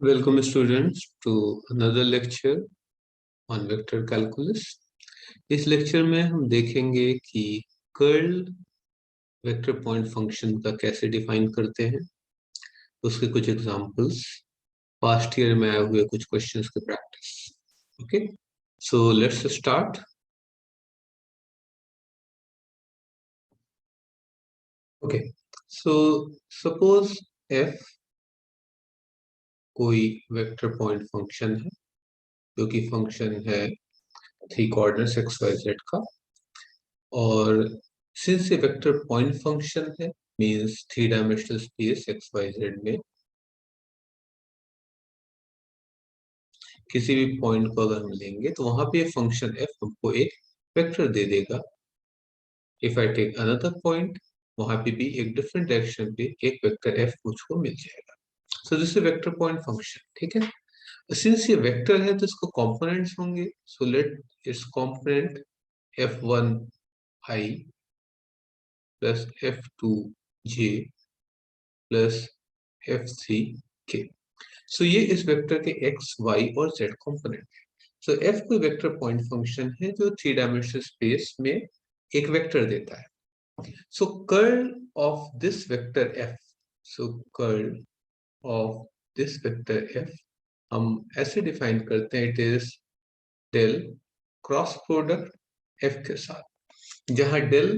Welcome students to another lecture on vector calculus। इस lecture में हम देखेंगे कि कर्ल वेक्टर पॉइंट फंक्शन का कैसे डिफाइन करते हैं, उसके कुछ एग्जांपल्स, पास्ट ईयर में आए हुए कुछ क्वेश्चंस की practice. Okay, so let's start. Okay, so suppose f कोई वेक्टर पॉइंट फंक्शन है जो कि फंक्शन है 3 कोऑर्डिनेट्स x y z का, और सिंस ये वेक्टर पॉइंट फंक्शन है means 3 dimensional space x Y z में किसी भी पॉइंट को अगर हम लेंगे तो वहां पे फंक्शन f हमको एक वेक्टर दे देगा। If I take another point, वहां पे भी एक डिफरेंट डायरेक्शन पे एक वेक्टर f मुझको मिल जाएगा। So this is vector point function. ठीक है, सिंस ये वेक्टर है तो इसको कंपोनेंट्स होंगे। So let it's component f1 i plus f2 j plus f3 k। सो ये इस वेक्टर के x, y और z कंपोनेंट है। सो f कोई वेक्टर पॉइंट फंक्शन है जो 3 डायमेंशनल स्पेस में एक वेक्टर देता है। So curl of this vector f, so curl of this vector f हम ऐसे डिफाइन करते हैं, it is del cross product f के साथ, जहां डेल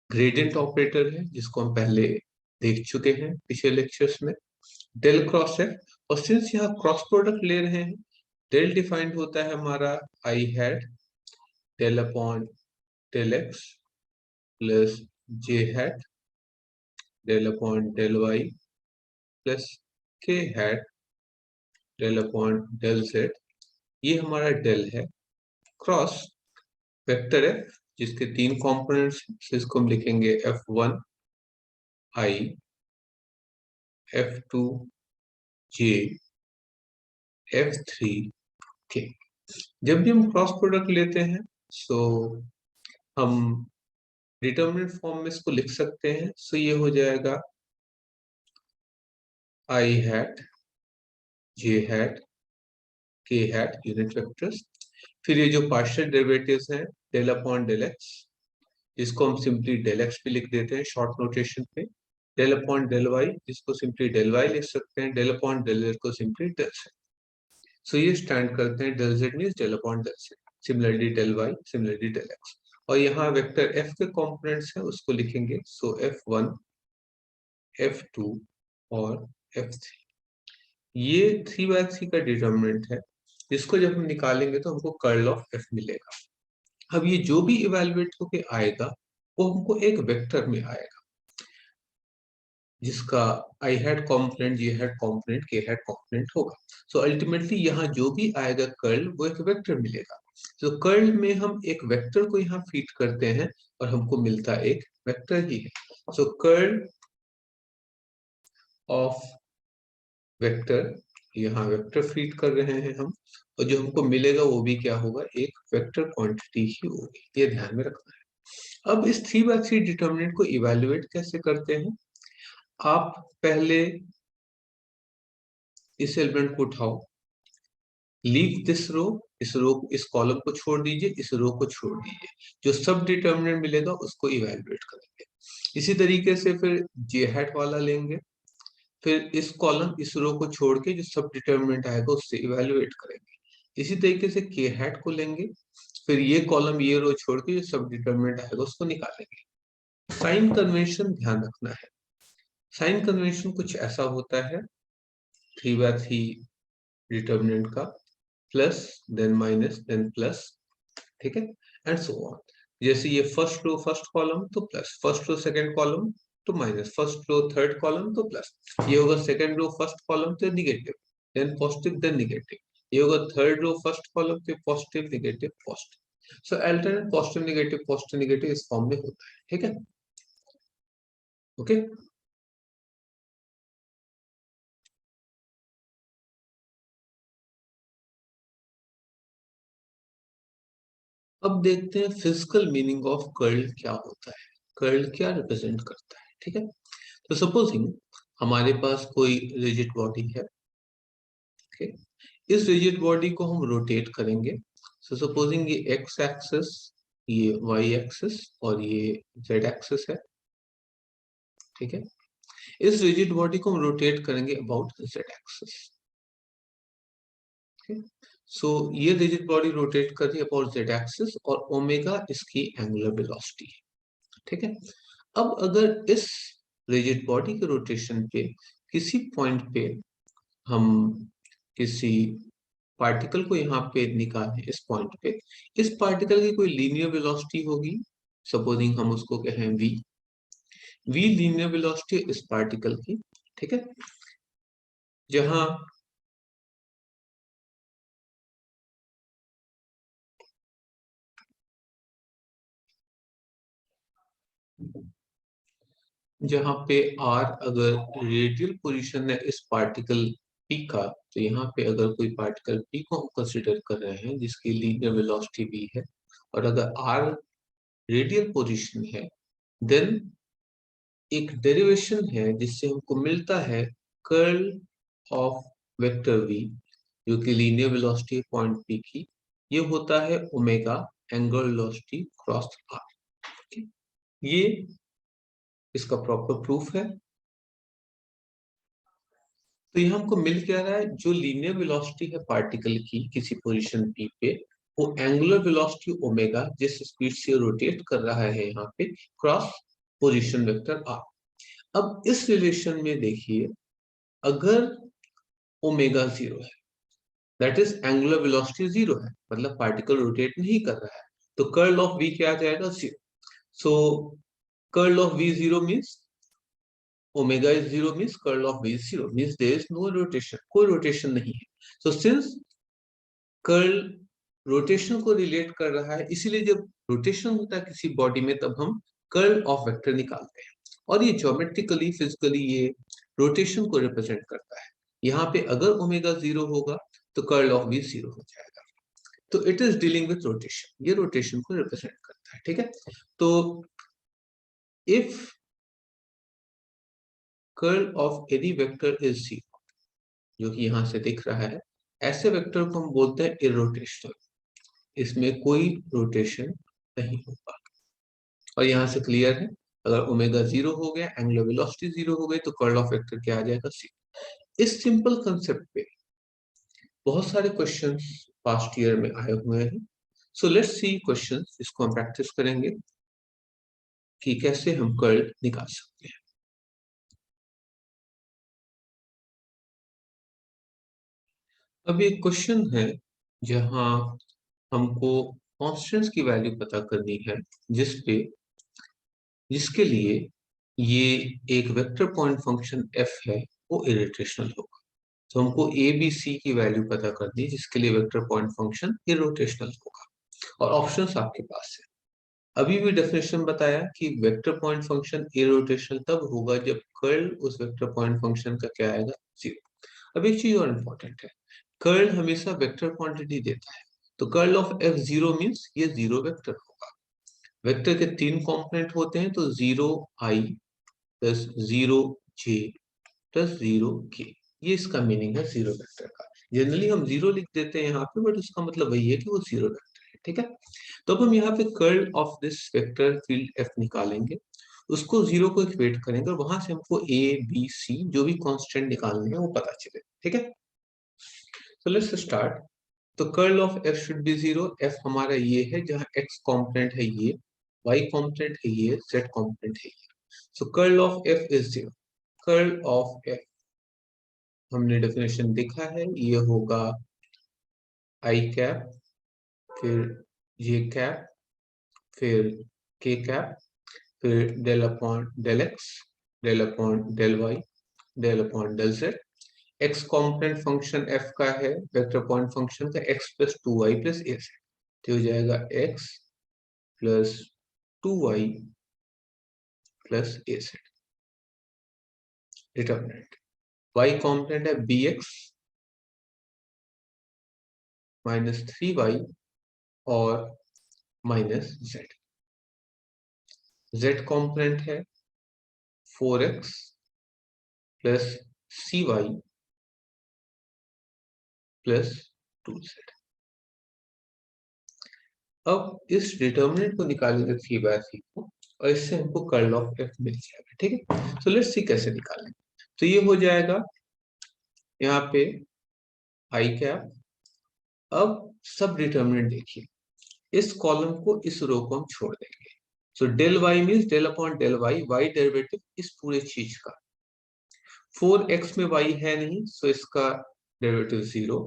ग्रेडियंट ऑपरेटर है जिसको हम पहले देख चुके हैं पिछले लेक्चर्स में, डेल क्रॉस एफ। और सिंस यहाँ क्रॉस प्रोडक्ट ले रहे हैं, डेल डिफाइंड होता है हमारा I hat del upon del X plus J hat del upon del Y plus K hat del upon del Z. ये हमारा डेल है क्रॉस वेक्टर एफ जिसके 3 कंपोनेंट्स हैं। So इसको हम लिखेंगे f1 i f2 j f3 k। जब भी हम क्रॉस प्रोडक्ट लेते हैं सो हम डिटरमिनेंट फॉर्म में इसको लिख सकते हैं। सो ये हो जाएगा i hat j hat k hat unit vectors, फिर ये जो पार्शियल डेरिवेटिव्स हैं डेल अपॉन डेल एक्स, जिसको हम सिंपली डेल एक्स भी लिख देते हैं शॉर्ट नोटेशन पे, डेल अपॉन डेल वाई जिसको सिंपली डेल वाई लिख सकते हैं, डेल अपॉन डेल जेड को सिंपली डेल जेड। सो ये स्टैंड करते हैं del z means del upon del z, similarly del y, similarly del x. और यहाँ वेक्टर एफ के कंपोनेंट्स हैं उसको लिखेंगे, सो f1 f2 और f3। ये 3/3 का डिटर्मिनेंट है जिसको जब हम निकालेंगे तो हमको कर्ल ऑफ एफ मिलेगा। अब ये जो भी इवेलुएट होके आएगा वो हमको एक वेक्टर में आएगा जिसका I had component, J had component, के हैड कॉम्पोनेंट होगा। सो अल्टीमेटली यहाँ जो भी आएगा कर्ल वो एक वेक्टर मिलेगा। तो कर्ल में हम एक वेक्टर को यहाँ फीड करते हैं और हमको मिलता एक वेक्टर ही है। सो कर्ल ऑफ वेक्टर, यहाँ वेक्टर फीड कर रहे हैं हम, और जो हमको मिलेगा वो भी क्या होगा, एक वेक्टर क्वांटिटी ही होगी। ये ध्यान में रखना है। अब इस 3/3 डिटर्मिनेंट को इवेलुएट कैसे करते हैं, आप पहले इस एलिमेंट को उठाओ, लीव दिस रो, इस कॉलम को छोड़ दीजिए, इस रो को छोड़ दीजिए, जो सब डिटर्मिनेंट मिलेगा उसको इवेलुएट करेंगे। इसी तरीके से फिर जे हैट वाला लेंगे, फिर इस कॉलम इस रो को छोड़ के जो सब डिटर्मिनेंट आएगा उससे इवेलुएट करेंगे। इसी तरीके से के हैट को लेंगे, फिर ये कॉलम ये रो छोड़ के जो सब डिटर्मिनेंट आएगा उसको निकालेंगे। साइन कन्वेंशन ध्यान रखना है। साइन कन्वेंशन कुछ ऐसा होता है, 3/3 डिटर्मिनेंट का plus then minus then plus, ठीक है, एंड सो ऑन। जैसे ये फर्स्ट रो फर्स्ट कॉलम तो plus, first row second column तो minus, first row third column तो प्लस, ये होगा सेकंड रो फर्स्ट कॉलम तो negative, then positive then negative, ये होगा थर्ड रो फर्स्ट कॉलम पे positive negative positive. So alternate positive negative इस form में होता है। ठीक है, ओके। अब देखते हैं फिजिकल मीनिंग ऑफ कर्ल क्या होता है, कर्ल क्या रिप्रेजेंट करता है। ठीक है, तो सपोजिंग हमारे पास कोई रिजिड बॉडी है ठीक है। इस रिजिड बॉडी को हम रोटेट करेंगे। सो सपोजिंग ये एक्स एक्सिस, ये वाई एक्सिस और ये जेड एक्सिस है। ठीक है। इस रिजिड बॉडी को हम रोटेट करेंगे अबाउट जेड एक्सिस। सो ये रिजिड बॉडी रोटेट कर रही है अबाउट जेड एक्सिस और ओमेगा इसकी एंगुलर वेलोसिटी है। ठीक है। अब अगर इस रिजिड बॉडी के रोटेशन पे किसी पॉइंट पे हम किसी पार्टिकल को यहाँ पे निकालें, इस पॉइंट पे इस पार्टिकल की कोई लीनियर वेलोसिटी होगी, सपोजिंग हम उसको कहें वी। वी लीनियर वेलोसिटी इस पार्टिकल की। ठीक है। जहां जहां पे आर अगर रेडियल पोजीशन है इस पार्टिकल पी का, तो यहाँ पे अगर कोई पार्टिकल पी को हम कंसिडर कर रहे हैं जिसकी लीनियर वेलोसिटी वी है, और अगर आर रेडियल पोजीशन है, देन एक डेरिवेशन है जिससे हमको मिलता है कर्ल ऑफ वेक्टर वी, जो कि लीनियर वेलोसिटी पॉइंट पी की, ये होता है omega angular velocity cross r. ये इसका प्रॉपर प्रूफ है। तो यहाँ हमको मिल क्या रहा है, जो लीनियर वेलोसिटी है पार्टिकल की किसी पोजीशन पी पे, वो एंगुलर वेलोसिटी ओमेगा जिस स्पीड से रोटेट कर रहा है यहाँ पे क्रॉस पोजीशन वेक्टर आर। अब इस रिलेशन में देखिए, अगर ओमेगा जीरो है, that is angular velocity zero है, मतलब पार्टिकल रोटेट नहीं कर रहा है, तो कर्ल ऑफ वी क्या आ जाएगा, zero. So curl of we zero means omega is zero means curl of v is zero, means there is no rotation, कोई रोटेशन नहीं है। so since कर्ल रोटेशन को रिलेट कर रहा है, इसीलिए जब रोटेशन होता है किसी बॉडी में तब हम कर्ल ऑफ वेक्टर निकालते हैं, और ये ज्योमेट्रिकली फिजिकली ये रोटेशन को रिप्रेजेंट करता है। यहाँ पे अगर ओमेगा जीरो होगा तो कर्ल ऑफ वी जीरो हो जाएगा। तो it is dealing with rotation, ये रोटेशन को रिप्रेजेंट करता है। ठीक है। तो if curl of any vector is zero, जो कि यहां से दिख रहा है, ऐसे वेक्टर को हम बोलते हैं इरोटेशनल, इसमें कोई रोटेशन नहीं होगा। और यहां से क्लियर है, अगर ओमेगा जीरो हो गया, एंगुलर वेलोसिटी जीरो हो गई, तो कर्ल ऑफ वेक्टर क्या आ जाएगा, सी। इस सिंपल कंसेप्ट पे बहुत सारे क्वेश्चंस पास्ट ईयर में आए हुए हैं। सो लेट्स सी क्वेश्चंस, इसको हम प्रैक्टिस करेंगे कि कैसे हम कर्ल निकाल सकते हैं। अब एक क्वेश्चन है जहां हमको कॉन्स्टेंट्स की वैल्यू पता करनी है, जिसके लिए ये एक वेक्टर पॉइंट फंक्शन f है, वो इरोटेशनल होगा। तो हमको ए बी सी की वैल्यू पता करनी है जिसके लिए वेक्टर पॉइंट फंक्शन इरोटेशनल होगा, और ऑप्शंस आपके पास है। अभी भी डेफिनेशन बताया कि वेक्टर पॉइंट फंक्शन इरोटेशनल तब होगा जब कर्ल उस वेक्टर पॉइंट फंक्शन का क्या आएगा, जीरो। अब एक चीज और इम्पोर्टेंट है, कर्ल हमेशा वेक्टर क्वांटिटी देता है, तो curl of F zero means ये जीरो वेक्टर होगा। वेक्टर के तीन कंपोनेंट होते हैं, तो जीरो आई प्लस जीरो जे प्लस जीरो के, ये इसका मीनिंग है जीरो वेक्टर का। जनरली हम जीरो लिख देते हैं यहाँ पे, बट उसका मतलब वही है कि वो जीरो वेक्टर है। ठीक है। तो अब हम यहाँ पे curl of this vector field F निकालेंगे, उसको जीरो को इक्वेट करेंगे, और वहां से हमको ए बी सी जो भी कांस्टेंट निकालने हैं वो पता चले। ठीक है। तो लेट्स स्टार्ट। तो curl of F should be zero. F हमारा ये है जहां एक्स कॉम्पोनेंट है ये, वाई कॉम्पोनेंट है ये, जेड कॉम्पोनेंट है ये। So curl of F is zero. Curl of F हमने डेफिनेशन देखा है, ये होगा आई कैप, फिर जे कैप, फिर के कैप, फिर del upon del X, del upon del Y, del upon del Z. X component function F का है, वेक्टर पॉइंट फंक्शन का, X plus two Y plus A Z, तो हो जाएगा X plus two Y plus A Z. Determinant Y component है B X minus three Y और minus Z. Z component है four X plus C Y plus 2z। अब इस determinant को निकालेंगे 3/3 को और इससे हमको कर्ल ऑफ एफ मिल जाएगा। ठीक है, सो लेट्स सी कैसे निकालेंगे। तो ये हो जाएगा यहाँ पे आई कैप। अब सब डिटर्मिनेंट देखिए, इस कॉलम को इस रो को हम छोड़ देंगे। So del y means del upon del y, y derivative इस पूरे चीज का। 4x में y है नहीं, सो इसका डेरिवेटिव 0।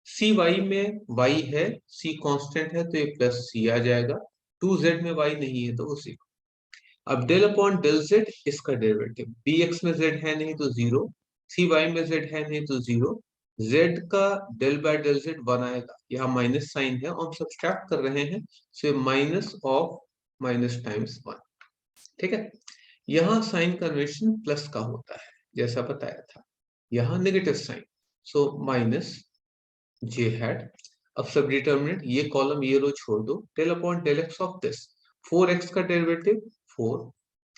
cy में y है, c कांस्टेंट है तो ये प्लस c आ जाएगा। 2z में y नहीं है तो वो 0। अब डेल अपॉन डेल z इसका डेरिवेटिव, bx में z है नहीं तो 0, cy में z है नहीं तो 0, z का डेल बाय डेल z 1 आएगा। यहाँ माइनस साइन है और हम सब्सट्रैक्ट कर रहे हैं, so minus of minus times 1। ठीक है, यहाँ साइन कन्वेंशन प्लस का होता है जैसा बताया था, यहाँ negative sign, so minus j hat. अब सब डिटर्मिनेंट, ये कॉलम ये रो छोड़ दो, del upon del x of this, 4x का डेरिवेटिव 4,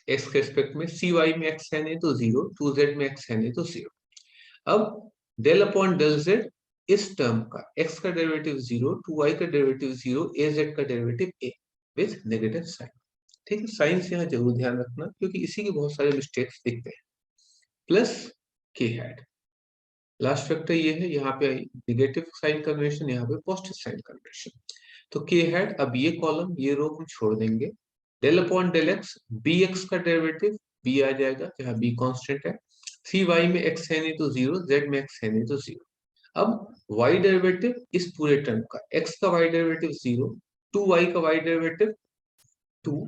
x के रिस्पेक्ट में, cy में x है नहीं तो 0, 2z में x है नहीं तो 0। अब डेल अपॉन डेल z इस टर्म का, x का डेरिवेटिव 0, 2y का डेरिवेटिव 0, az का derivative a with negative sign. ठीक है, साइंस यहाँ जरूर ध्यान रखना क्योंकि इसी के बहुत सारे मिस्टेक्स दिखते हैं। Plus K had, last factor ये है, यहाँ पे नेगेटिव साइन कन्वेंशन, यहाँ पे पॉजिटिव साइन कन्वेंशन। तो के हैड, अब ये कॉलम ये रो हम छोड़ देंगे। Del upon del x, B x का डेरिवेटिव बी आ जाएगा जहाँ बी कांस्टेंट है, सी वाई में एक्स है नहीं तो 0, जेड में एक्स है नहीं तो 0। अब y डेरिवेटिव इस पूरे टर्म का, x का y डेरिवेटिव 0, 2y का y derivative 2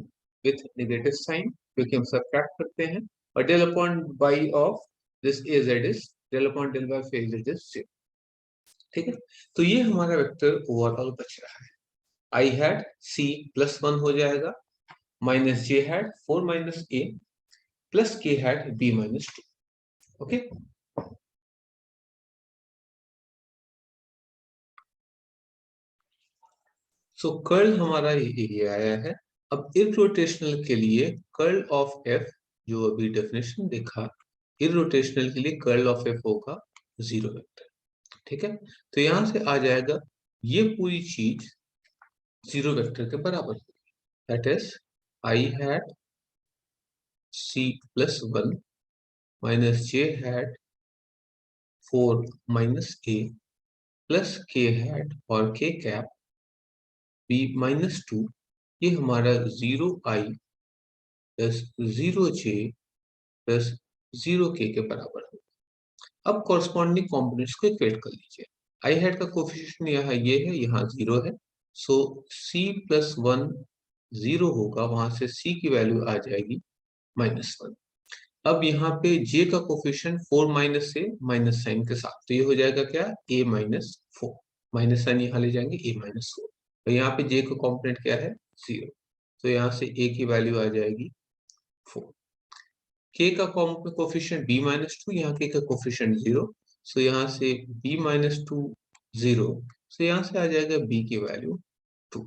with negative sign क्योंकि हम सब्ट्रैक्ट करते हैं, और del upon y of this az is del upon del y of az is 0। ठीक है, तो ये हमारा वेक्टर ओवरऑल बच रहा है। आई हैड c प्लस 1 हो जाएगा, minus j had 4 minus a plus k had b minus 2। Okay, so curl हमारा ये आया है। अब इररोटेशनल के लिए कर्ल ऑफ एफ, जो अभी डेफिनेशन देखा, इररोटेशनल के लिए कर्ल ऑफ एफ होगा 0 वेक्टर। ठीक है, तो यहां से आ जाएगा ये पूरी चीज 0 वेक्टर के बराबर, that is I had c plus 1 minus j had 4 minus a plus k had और k कैप b माइनस 2। ये हमारा 0i plus 0j plus 0k के बराबर है। अब कॉरस्पॉन्डिंग कॉम्पोनेंट्स को इक्वेट कर लीजिए। आई हैड का कोफिशिएंट यहाँ ये है, यहाँ 0 है, सो c प्लस 1 0 होगा, वहां से c की वैल्यू आ जाएगी माइनस 1। अब यहाँ पे j का कोफिशिएंट 4 माइनस से माइनस साइन के साथ, तो ये हो जाएगा क्या, a माइनस 4, माइनस साइन यहाँ ले जाएंगे a माइनस 4, और यहाँ पे j का कॉम्पोनेंट क्या है 0, तो यहाँ से a की वैल्यू आ जाएगी 4। k का कोफिशिएंट b माइनस 2, यहाँ k का कोफिशिएंट 0, सो यहाँ से b माइनस 2 0, सो यहाँ से आ जाएगा b की वैल्यू 2।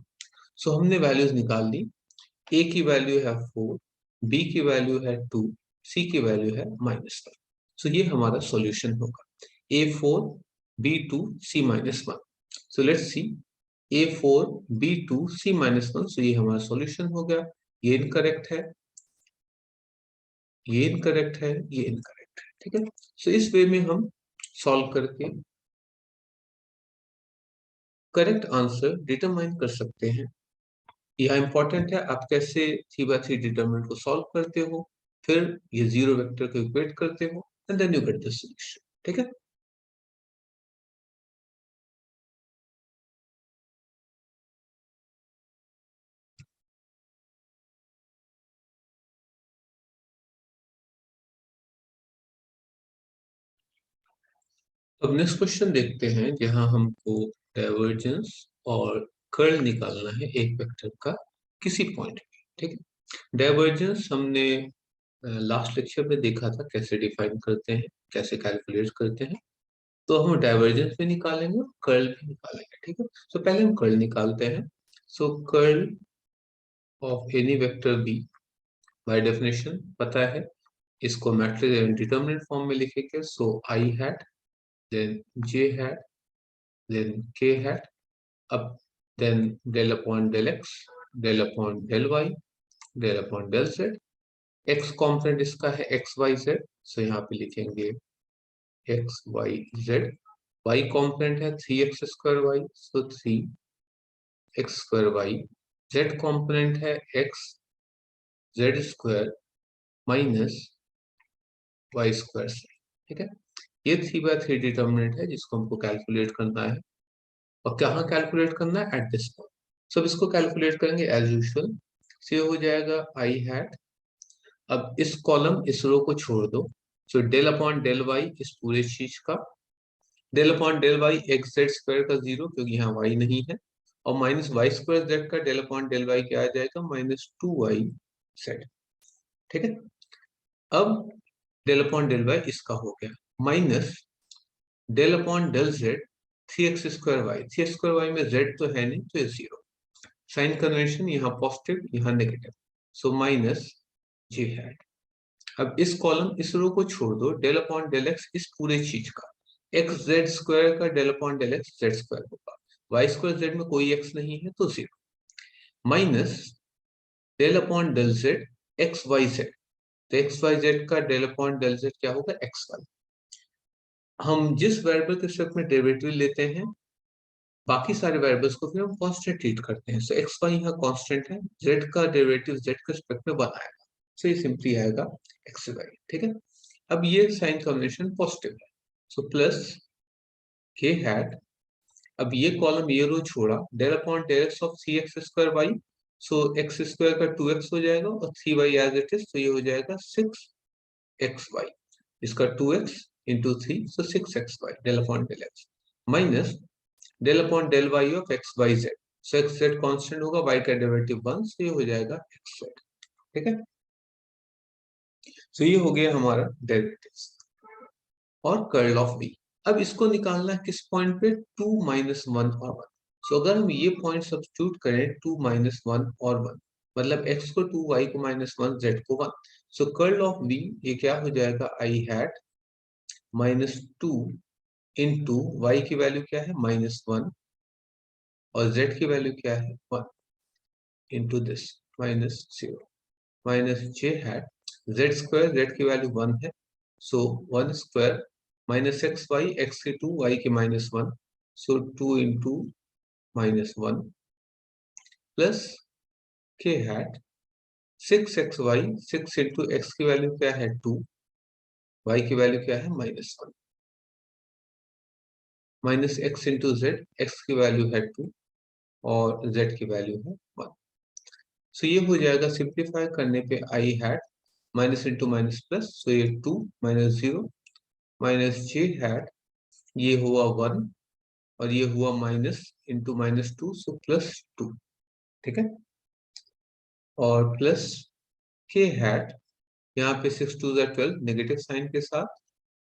सो हमने वैल्यूज निकाल ली, a की वैल्यू है 4, b की वैल्यू है 2, c की वैल्यू है माइनस 1। सो ये हमारा सॉल्यूशन होगा, a4 b2 c minus 1। So let's see, a4 b2 c minus 1, सो ये हमारा सॉल्यूशन हो गया। ये इनकरेक्ट है, ये इनकरेक्ट है, ये इनकरेक्ट है। ठीक है, सो इस वे में हम सॉल्व करके करेक्ट आंसर डिटरमाइन कर सकते हैं। यह इंपॉर्टेंट है, आप कैसे 3/3 डिटरमिनेंट को सॉल्व करते हो, फिर ये 0 वेक्टर को इक्वेट करते हो, and then you get the solution. ठीक है, अब नेक्स्ट क्वेश्चन देखते हैं जहां हमको डाइवर्जेंस और कर्ल निकालना है एक वेक्टर का किसी पॉइंट पे। ठीक है, डाइवर्जेंस हमने लास्ट लेक्चर में देखा था कैसे डिफाइन करते हैं, कैसे कैलकुलेट करते हैं, तो हम डाइवर्जेंस भी निकालेंगे और कर्ल भी निकालेंगे। ठीक है, तो पहले हम कर्ल निकालते हैं। So curl of any vector B, by definition पता है, इसको मैट्रिक्स डिटरमिनेंट फॉर्म में लिखेंगे। So I hat, then J hat, then k hat, अब then del upon del x, del upon del y, del upon del z, x component इसका है x y z, सो यहाँ पे लिखेंगे x y z, y component है 3x square y, सो 3x square y, z component है x z square minus y square से, ठीक है। ये 3/3 डिटर्मिनेंट है जिसको हमको कैलकुलेट करना है, और कहाँ कैलकुलेट करना है, एट दिस पॉइंट। सब इसको कैलकुलेट करेंगे एज यूजुअल, से हो जाएगा आई हैट, अब इस कॉलम इस रो को छोड़ दो, so del upon del y इस पूरे चीज का, del upon del y x z square का 0 क्योंकि यहाँ वाई नहीं है, और माइनस वाई स्क्वायर जेड का डेल अपॉन डेल वाई क्या आ जाएगा, -2y जेड, ठीक है। अब डेल अपॉन डेल वाई इसका हो गया, minus del upon del z 3x square y, 3x square y में z तो है नहीं तो ये 0, साइन कन्वेंशन यहाँ पॉजिटिव यहाँ negative, so minus j hat. अब इस कॉलम इस रो को छोड़ दो, डेल अपॉन डेल एक्स इस पूरे चीज का, एक्स जेड स्क्वायर का del upon del x z square होगा, वाई स्क्वायर जेड में कोई एक्स नहीं है तो 0, minus del upon del Z x Y Z, तो एक्स वाई जेड का डेल अपॉन डेल जेड क्या होगा, एक्स वाई। हम जिस वेरिएबल के रिस्पेक्ट में डेरिवेटिव लेते हैं, बाकी सारे वेरिएबल्स को फिर हम कांस्टेंट ट्रीट करते हैं, सो एक्स वाई यहाँ कांस्टेंट है, जेड का डेरिवेटिव जेड के रिस्पेक्ट में बनाएगा, सो ये सिंपली आएगा एक्स वाई, ठीक है। अब ये साइन कॉम्बिनेशन पॉजिटिव है, सो प्लस के हैट, अब ये कॉलम ये रो छोड़ा, del upon del x of 3x square y, so x square का 2x हो जाएगा और 3y एज इट इज, तो ये हो जाएगा 6xy, इसका 2x into 3, so 6xy del upon del x, minus del upon del Y of x Y z, so x z constant होगा, वाई का डेरिवेटिव 1, सो ये हो जाएगा एक्स जेड, ठीक है। सो ये हो गया हमारा डेरिवेटिव और कर्ल ऑफ बी। अब इसको निकालना है किस पॉइंट पे, 2 -1 और 1, सो अगर हम ये पॉइंट सब्स्टिट्यूट करें 2 -1 और 1, मतलब x को 2 y को -1 z को 1, सो कर्ल ऑफ बी ये क्या हो जाएगा, आई हैट -2 इंटू वाई की वैल्यू क्या है -1 और z की वैल्यू क्या है 1 into this -0 minus j hat, z square z की वैल्यू 1 है, so 1 square minus x y, x की 2 वाई की -1, so 2 into -1 plus k hat 6x y, 6 into x की वैल्यू क्या है 2, वाई की वैल्यू क्या है -1, minus x into z, x की वैल्यू है 2 और जेड की वैल्यू है 1, सो ये हो जाएगा, सिंप्लीफाई करने पे I hat minus into minus plus, so ये 2 -0 माइनस जे हैट, ये हुआ 1 और ये हुआ माइनस इंटू -2, सो +2, ठीक है, और प्लस के हैट, यहाँ पे 6 2 12 नेगेटिव साइन के साथ,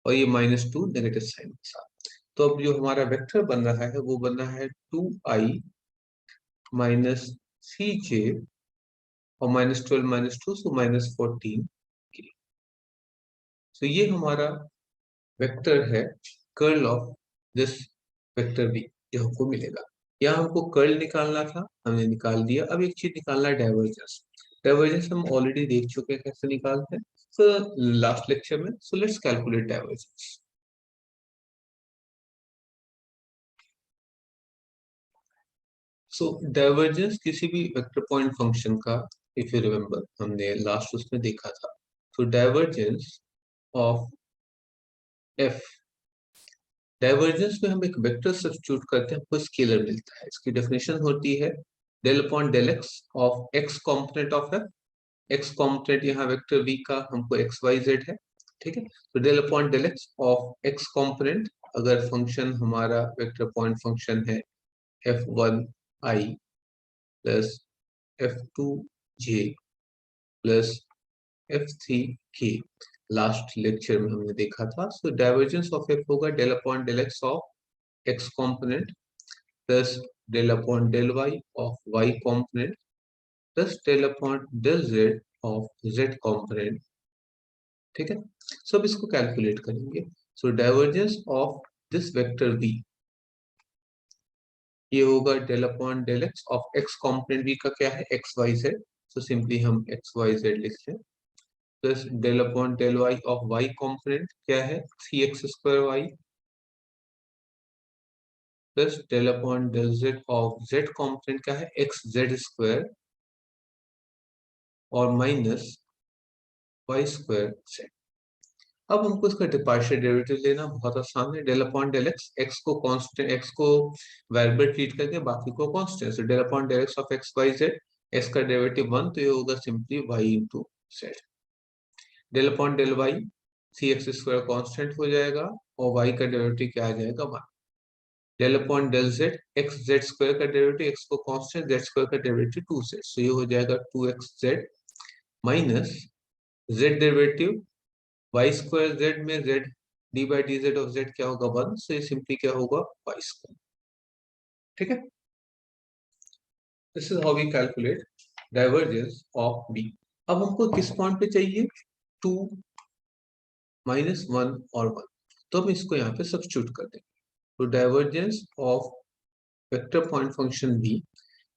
और ये -2 नेगेटिव साइन के साथ, तो अब जो हमारा वेक्टर बन रहा है वो बन रहा है 2i -3j और -12 -2, सो -14 के, तो ये हमारा वेक्टर है curl of this vector B जो हमको मिलेगा। यहाँ हमको कर्ल निकालना था, हमने निकाल दिया, अब एक चीज निकालना है डाइवर्जेंस। डाइवर्जेंस हम ऑलरेडी देख चुके हैं कैसे निकालते हैं, तो लास्ट लेक्चर में, सो let's calculate divergence. So divergence किसी भी वेक्टर पॉइंट फंक्शन का, इफ यू रिमेम्बर हमने लास्ट उसमें देखा था, तो डाइवर्जेंस ऑफ एफ, डाइवर्जेंस में हम एक वेक्टर सब्स्टिट्यूट करते हैं, हमको स्केलर मिलता है, इसकी डेफिनेशन होती है del upon del x of x component of F, x component यहाँ वेक्टर वी का हमको एक्स वाई जेड है, ठीक है, तो del upon del x of x component, अगर फंक्शन हमारा वेक्टर पॉइंट फंक्शन है f1i plus f2j plus f3k, last lecture में हमने देखा था, सो डाइवर्जेंस ऑफ एफ होगा del upon del x of x component plus del upon del Y of Y component plus del upon del Z of Z component, ठीक है। So अब इसको calculate करेंगे, so divergence of this vector B ये होगा del upon del x of x component B का क्या है एक्स वाई जेड, तो सिंपली हम एक्स वाई जेड लिखते हैं, plus del upon del Y of Y component क्या है 3x² y, plus del upon del Z of Z component क्या है XZ² और माइनस y² जेड। अब हमको इसका पार्शियल डेरिवेटिव लेना बहुत आसान है, del upon del x, x को कांस्टेंट, एक्स को वेरिएबल ट्रीट करके बाकी को constant, so del upon del x of x Y z, x का डेरिवेटिव 1 तो ये होगा simply y into z, del upon del y 3x² constant हो जाएगा और y का डेरिवेटिव क्या आ जाएगा 1, del upon del Z x z square का डेरिवेटिव, एक्स को कांस्टेंट, जेड स्क्वायर का डेरिवेटिव 2z, so ये हो जाएगा 2xz minus z derivative y square z में z d by d z of z क्या होगा 1, so ये सिंपली क्या होगा y²। ठीक है, this is how we calculate divergence of B. अब हमको किस पॉइंट पे चाहिए 2 -1 और 1, तो हम इसको यहाँ पे सब्स्टिट्यूट कर देंगे, तो divergence of vector point function B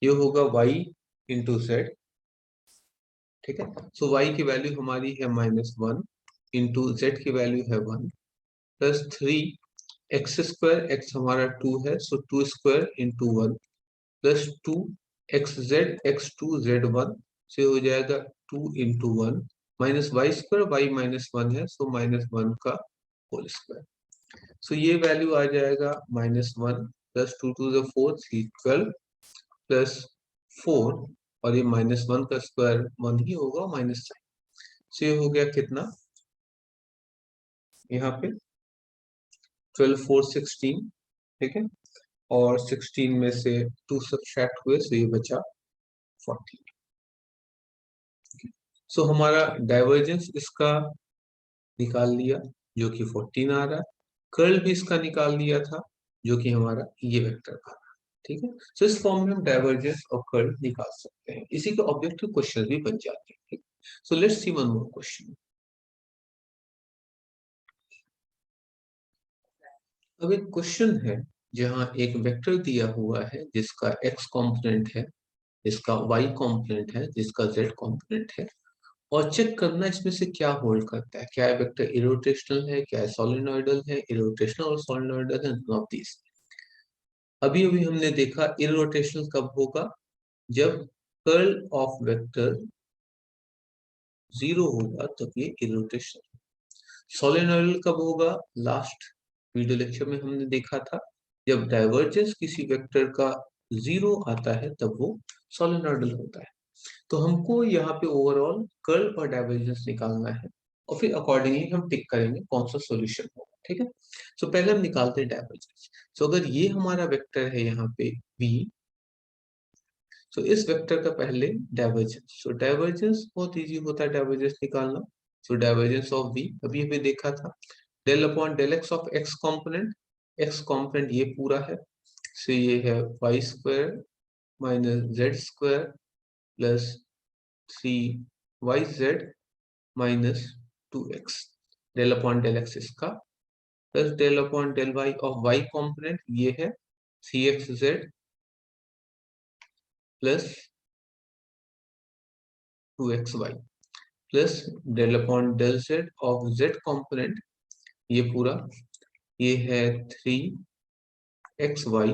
ये होगा y इंटू जेड। ठीक है, सो y की वैल्यू हमारी है -1 इंटू जेड की वैल्यू है 1 प्लस 3x², x हमारा 2 है, सो 2² इंटू 1 प्लस 2xz x2z1 से हो जाएगा 2 इंटू 1 माइनस y² y -1 है, सो -1 का होल स्क्वायर, सो ये वैल्यू आ जाएगा -1 प्लस 2 टू द 4 12 प्लस 4 और ये -1 का स्क्वायर 1 ही होगा माइनस साइन, सो ये हो गया कितना यहाँ पे 12 4 16। ठीक है, और 16 में से 2 सब्ट्रैक्ट हुए, सो ये बचा 40। सो हमारा डाइवर्जेंस इसका निकाल लिया जो कि 14 आ रहा है, कर्ल भी इसका निकाल लिया था जो कि हमारा ये वेक्टर आ रहा है। ठीक है, सो इस फॉर्म में हम डाइवर्जेंस और कर्ल निकाल सकते हैं, इसी के ऑब्जेक्टिव क्वेश्चन भी बन जाते हैं। ठीक, so let's see one more question. अब एक क्वेश्चन है जहां एक वेक्टर दिया हुआ है जिसका x कंपोनेंट है, जिसका y कंपोनेंट है, जिसका z कंपोनेंट है, और चेक करना इसमें से क्या होल्ड करता है, क्या वेक्टर इरोटेशनल है, क्या सोलेनोइडल है, इरोटेशनल और सोलेनोइडल है, नॉन ऑफ दीस। अभी अभी हमने देखा इरोटेशनल कब होगा, जब कर्ल ऑफ वेक्टर 0 होगा तब ये इरोटेशनल। सोलेनोइडल कब होगा, लास्ट वीडियो लेक्चर में हमने देखा था, जब डाइवर्जेंस किसी वेक्टर का 0 आता है तब वो सोलेनोइडल होता है। तो हमको यहाँ पे ओवरऑल कर्ल और डाइवर्जेंस निकालना है और फिर अकॉर्डिंगली हम टिक करेंगे कौन सा सॉल्यूशन होगा। ठीक है, सो पहले हम निकालते हैं डाइवर्जेंस। सो अगर ये हमारा वेक्टर है यहाँ पे v, सो इस वेक्टर का पहले डाइवर्जेंस, सो डाइवर्जेंस बहुत इजी होता है डाइवर्जेंस निकालना। सो डाइवर्जेंस ऑफ v अभी अभी देखा था, del upon del x of x component, x component ये पूरा है, सो ये है y² minus z² plus 3yz minus 2x, del upon del x इसका, plus del upon del Y of Y component ये है 3xz plus 2xy, plus del upon del Z of Z component ये पूरा, ये है 3xy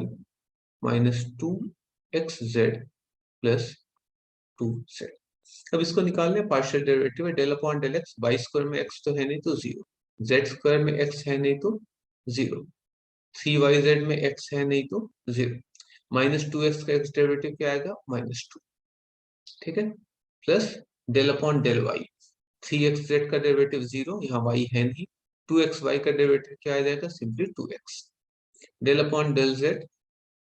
minus 2xz plus 2z। अब इसको निकालने पार्शियल डेरिवेटिव है, del upon del x, y² में x तो है नहीं तो 0, z² में x है नहीं तो 0, 3yz में x है नहीं तो 0, माइनस 2x का x डेरिवेटिव क्या आएगा -2। ठीक है, plus del upon del y, 3xz का डेरिवेटिव 0, यहाँ y है नहीं, 2xy का डेरिवेटिव क्या आ जाएगा simply 2x, del upon del z,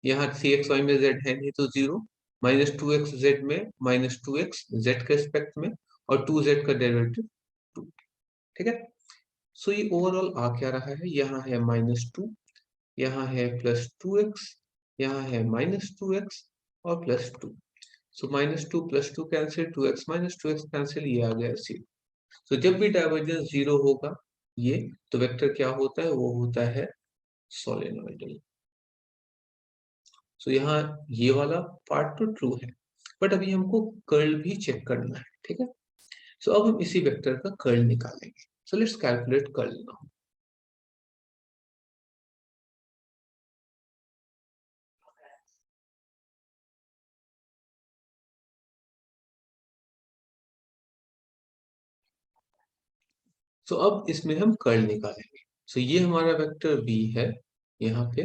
यहाँ 3xy में z है नहीं तो 0, माइनस 2x z में माइनस 2x z के रिस्पेक्ट में और 2z का डेरिवेटिव 2। ठीक है, सो ये ओवरऑल आ क्या रहा है, यहाँ है -2, यहाँ है +2x, यहाँ है -2x और +2, सो -2 +2 cancel, 2x minus 2x cancel, ये आ गया 0। तो जब भी डाइवर्जेंस 0 होगा ये, तो वेक्टर क्या होता है, वो होता है सोलेनोइडल। सो यहाँ ये वाला पार्ट तो ट्रू है, बट अभी हमको कर्ल भी चेक करना है, ठीक है। सो अब हम इसी वेक्टर का कर्ल निकालेंगे। So let's calculate curl now. So अब इसमें हम कर्ल निकालेंगे। सो ये हमारा वेक्टर v है यहाँ पे।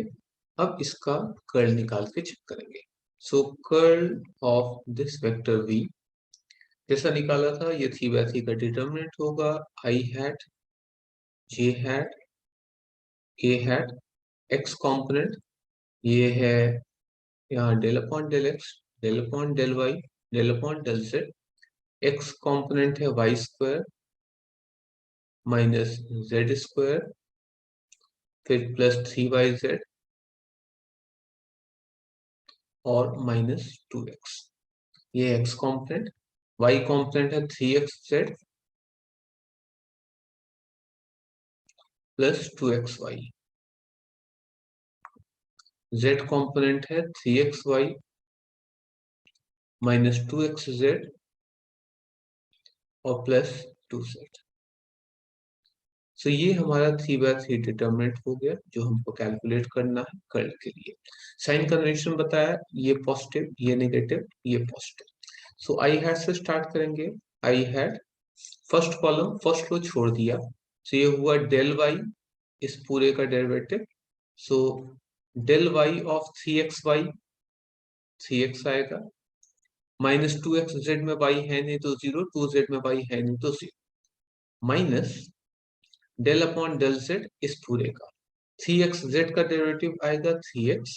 अब इसका कर्ल निकाल के चेक करेंगे। So curl of this vector v जैसा निकाला था, ये 3/3 का डिटर्मिनेंट होगा i hat j hat k hat x component ये है यहाँ del upon del x, del upon del y, del upon del z। x component है y square minus z square, फिर प्लस 3yz और माइनस 2x। ये x component, y component है 3xz plus 2xy, z component है 3xy minus 2xz और plus 2z। सो ये हमारा 3/3 determinant हो गया जो हमको कैलकुलेट करना है कर्ल के लिए। साइन कन्वेंशन बताया, ये पॉजिटिव ये नेगेटिव ये पॉजिटिव। सो आई हैट से स्टार्ट करेंगे। I hat first column first row छोड़ दिया, सो ये हुआ डेल वाई इस पूरे का derivative. So del Y of 3xy 3x आएगा, माइनस 2xz में y है नहीं तो 0, 2z में y है नहीं तो 0, minus del upon del z इस पूरे का। 3xz का डेरिवेटिव आएगा 3x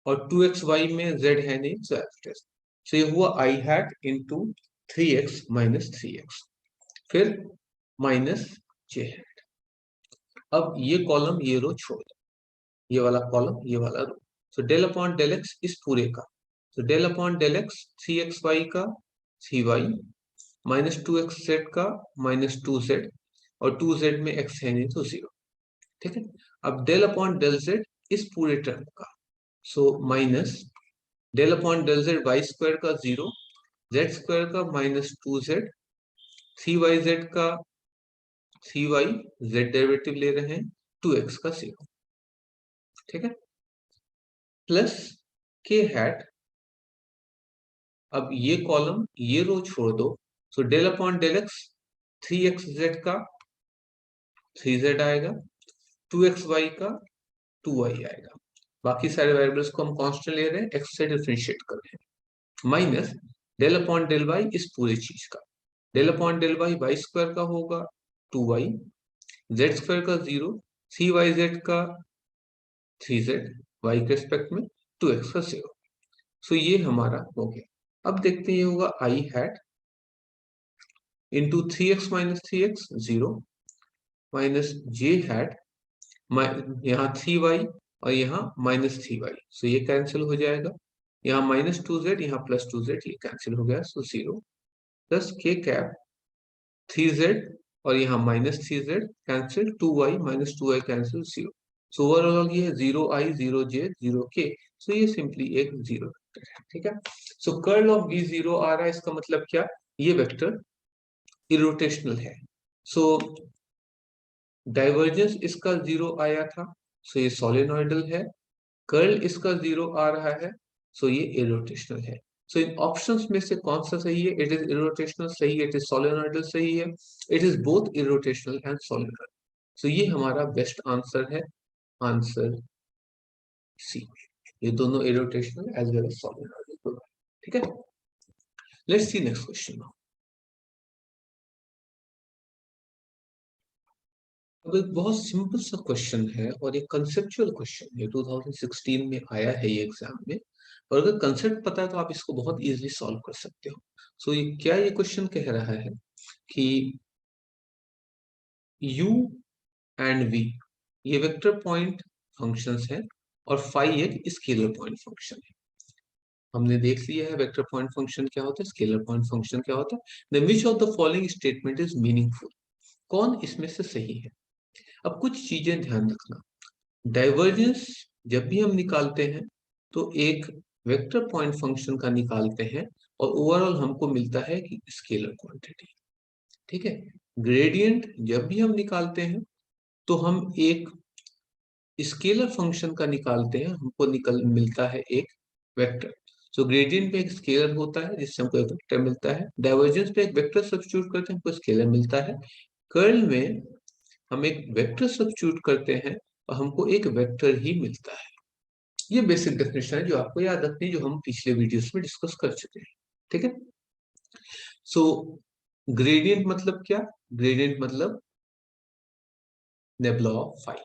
और 2xy में z है नहीं तो f। सो ये हुआ i hat into 3x minus 3x, फिर माइनस j हैट। अब ये कॉलम ये रो छोड़ दो, ये वाला कॉलम ये वाला row. So del upon del x इस पूरे का। तो del upon del x 3xy का 3y माइनस 2xz का माइनस 2z और 2z में x है नहीं तो 0, ठीक है। अब डेल अपॉन डेल z इस पूरे टर्म का। So minus del upon del z y square का 0, z स्क्वायर का माइनस 2z, 3yz का 3y, z डेरिवेटिव ले रहे हैं 2x का 0, ठीक है, प्लस k हैट। अब ये कॉलम ये रो छोड़ दो। So del upon del x 3xz का 3z आएगा, 2xy का 2y आएगा। बाकी सारे वेरिएबल्स को हम कांस्टेंट ले रहे हैं, x से डिफरेंशिएट कर रहे हैं, minus del upon del y इस पूरी चीज का। Del upon del y y square का होगा 2y, जेड स्क्वायर का 0, 3yz का 3z, y के रिस्पेक्ट में 2x का 0। सो ये हमारा हो गया। अब देखते हैं ये होगा i hat into 3x minus 3x 0 minus j hat, यहाँ 3y और यहाँ माइनस 3y, सो ये कैंसिल हो जाएगा। यहाँ माइनस 2z यहाँ प्लस 2z ये कैंसिल हो गया, सो 0 प्लस के कैप 3z और यहाँ minus 3z cancel, 2y minus 2y cancel 0। So overall ये 0i 0j 0k, सो ये सिंपली एक 0 वेक्टर है, ठीक है। सो कर्ल ऑफ v 0 आ रहा है, इसका मतलब क्या, ये वेक्टर इरोटेशनल है। सो डाइवर्जेंस इसका 0 आया था, सो ये सोलेनोइडल है। कर्ल इसका 0 आ रहा है, सो ये इरोटेशनल है। सो इन ऑप्शंस में से कौन सा सही है, इट इज इरोटेशनल सही है, इट इज सोलेनोइडल सही है, it is both irrotational and solenoidal. So ये हमारा बेस्ट आंसर है, आंसर सी। ये दोनों irrotational as well as solenoidal, ठीक है। Let's see next question. अब एक बहुत सिंपल सा क्वेश्चन है और एक कंसेप्चुअल क्वेश्चन है, 2016 में आया है ये एग्जाम में। और अगर कंसेप्ट पता है तो आप इसको बहुत इजीली सॉल्व कर सकते हो। सो ये क्या, ये क्वेश्चन कह रहा है कि u एंड v ये वेक्टर पॉइंट फंक्शंस हैं और फाई एक स्केलर पॉइंट फंक्शन है। हमने देख लिया है वेक्टर पॉइंट फंक्शन क्या होता है, स्केलर पॉइंट फंक्शन क्या होता है। The which of the following statement is meaningful, कौन इसमें से सही है। अब कुछ चीजें ध्यान रखना, डाइवर्जेंस जब भी हम निकालते हैं तो एक वेक्टर पॉइंट फंक्शन का निकालते हैं और ओवरऑल हमको मिलता है कि स्केलर क्वांटिटी। ठीक है, ग्रेडियंट जब भी हम निकालते हैं तो हम एक स्केलर फंक्शन का निकालते हैं, हमको मिलता है एक वेक्टर। सो ग्रेडियंट पे एक स्केलर होता है जिससे हमको एक वेक्टर मिलता है, डाइवर्जेंस पे एक वेक्टर सब्स्टिट्यूट करते हैं हमको स्केलर मिलता है, कर्ल में हम एक वेक्टर सब्स्टिट्यूट करते हैं और हमको एक वेक्टर ही मिलता है। ये बेसिक डेफिनेशन है जो आपको याद रखनी है, जो हम पिछले वीडियोस में डिस्कस कर चुके हैं। ठीक है, सो ग्रेडियंट मतलब क्या? ग्रेडियंट मतलब नेबुला ऑफ फाई।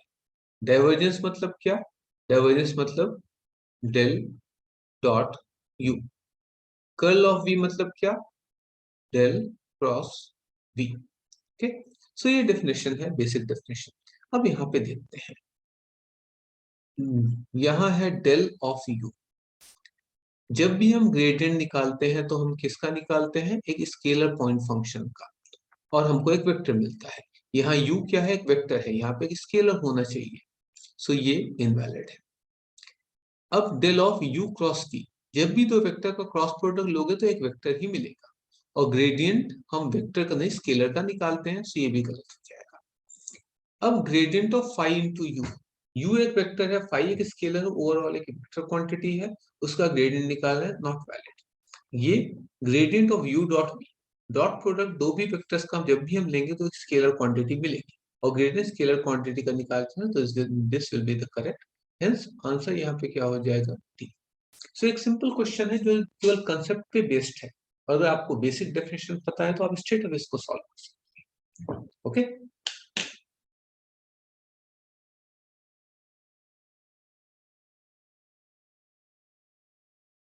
डाइवर्जेंस मतलब क्या? डाइवर्जेंस मतलब del dot u. Curl of v मतलब क्या? Del cross v. Okay, so ये डेफिनेशन है, बेसिक डेफिनेशन। अब यहाँ पे देखते हैं, यहाँ है डेल ऑफ यू। जब भी हम ग्रेडियंट निकालते हैं तो हम किसका निकालते हैं? एक स्केलर पॉइंट फंक्शन का, और हमको एक वेक्टर मिलता है। यहाँ u क्या है? एक वेक्टर है, यहाँ पे एक स्केलर होना चाहिए, सो ये इनवैलिड है। अब del of u cross v, जब भी दो वेक्टर का क्रॉस प्रोडक्ट लोगे तो एक वेक्टर ही मिलेगा, और ग्रेडियंट हम वेक्टर का नहीं स्केलर का निकालते हैं, सो ये भी गलत हो जाएगा। अब gradient of phi into u, u एक वेक्टर है, फाई एक स्केलर है, ओवरऑल एक वेक्टर क्वांटिटी है, उसका ग्रेडियंट निकालना है, नॉट वैलिड। ये gradient of u dot v, dot product दो भी वेक्टर्स का जब भी हम लेंगे तो एक स्केलर क्वांटिटी मिलेगी, और ग्रेडियंट स्केलर क्वांटिटी का निकालते हैं तो this will be the correct, hence answer यहाँ पे क्या हो जाएगा? डी। सो एक सिंपल क्वेश्चन है जो केवल कंसेप्ट पे बेस्ड है, अगर आपको बेसिक डेफिनेशन पता है तो आप स्ट्रेट अवे इसको सॉल्व कर सकते हैं। ओके,